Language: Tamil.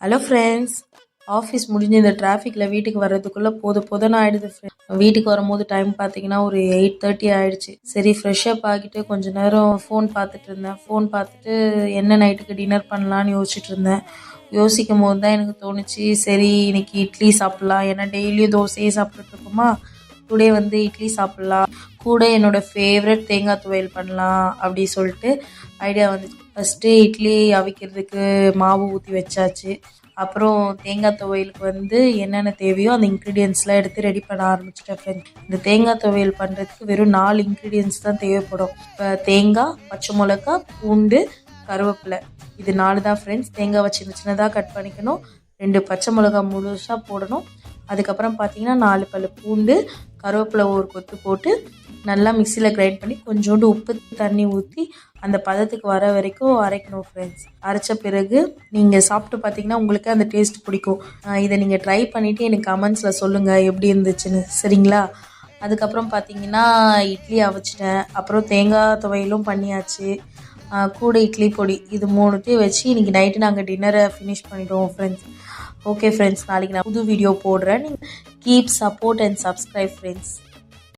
ஹலோ ஃப்ரெண்ட்ஸ், ஆஃபீஸ் முடிஞ்சு இந்த டிராஃபிக்கில் வீட்டுக்கு வர்றதுக்குள்ளே போதும்னு ஆகிடுது ஃப்ரெண்ட்ஸ். வீட்டுக்கு வரும்போது டைம் பார்த்தீங்கன்னா ஒரு 8:30 ஆகிடுச்சு. சரி ஃப்ரெஷ்அப் ஆகிட்டு கொஞ்சம் நேரம் ஃபோன் பார்த்துட்டு இருந்தேன். ஃபோன் பார்த்துட்டு என்ன நைட்டுக்கு டின்னர் பண்ணலான்னு யோசிச்சுட்டு இருந்தேன். யோசிக்கும் போது தான் எனக்கு தோணுச்சு, சரி இன்னைக்கு இட்லி சாப்பிட்லாம். ஏன்னா டெய்லியும் தோசையே சாப்பிட்டுட்டு இருக்கோமா, டுடே வந்து இட்லி சாப்பிட்லாம். கூட என்னோடய ஃபேவரட் தேங்காய் துவையல் பண்ணலாம் அப்படி சொல்லிட்டு ஐடியா வந்துச்சு. ஃபஸ்ட்டு இட்லி அவிக்கிறதுக்கு மாவு ஊற்றி வச்சாச்சு. அப்புறம் தேங்காய் துவையலுக்கு வந்து என்னென்ன தேவையோ அந்த இன்க்ரீடியன்ஸ்லாம் எடுத்து ரெடி பண்ண ஆரம்பிச்சிட்டேன் ஃப்ரெண்ட்ஸ். இந்த தேங்காய் துவையல் பண்ணுறதுக்கு வெறும் 4 இன்க்ரீடியன்ஸ் தான் தேவைப்படும். இப்போ தேங்காய், பச்சை மிளகா, பூண்டு, கருவேப்பிலை, இது 4 தான் ஃப்ரெண்ட்ஸ். தேங்காவை சின்ன சின்னதாக கட் பண்ணிக்கணும். 2 பச்சை மிளகா முழுசாக போடணும். அதுக்கப்புறம் பார்த்தீங்கன்னா 4 பல்லு பூண்டு, கருவேப்பிலை ஒரு கொத்து போட்டு நல்லா மிக்சியில் கிரைண்ட் பண்ணி கொஞ்சோண்டு உப்பு தண்ணி ஊற்றி அந்த பதத்துக்கு வர வரைக்கும் அரைக்கணும் ஃப்ரெண்ட்ஸ். அரைச்ச பிறகு நீங்கள் சாப்பிட்டு பார்த்தீங்கன்னா உங்களுக்கு அந்த டேஸ்ட் பிடிக்கும். இதை நீங்கள் ட்ரை பண்ணிவிட்டு எனக்கு கமெண்ட்ஸில் சொல்லுங்கள் எப்படி இருந்துச்சுன்னு, சரிங்களா? அதுக்கப்புறம் பார்த்தீங்கன்னா இட்லி அவிச்சிட்டேன். அப்புறம் தேங்காய் துவையலும் பண்ணியாச்சு. கூட இட்லி பொடி, இது 3த்தையும் வச்சு இன்றைக்கி நைட்டு நாங்கள் டின்னரை ஃபினிஷ் பண்ணிவிடுவோம் ஃப்ரெண்ட்ஸ். ஓகே ஃப்ரெண்ட்ஸ், நாளைக்கு நான் புது வீடியோ போடுறேன். நீங்கள் keep support and subscribe friends.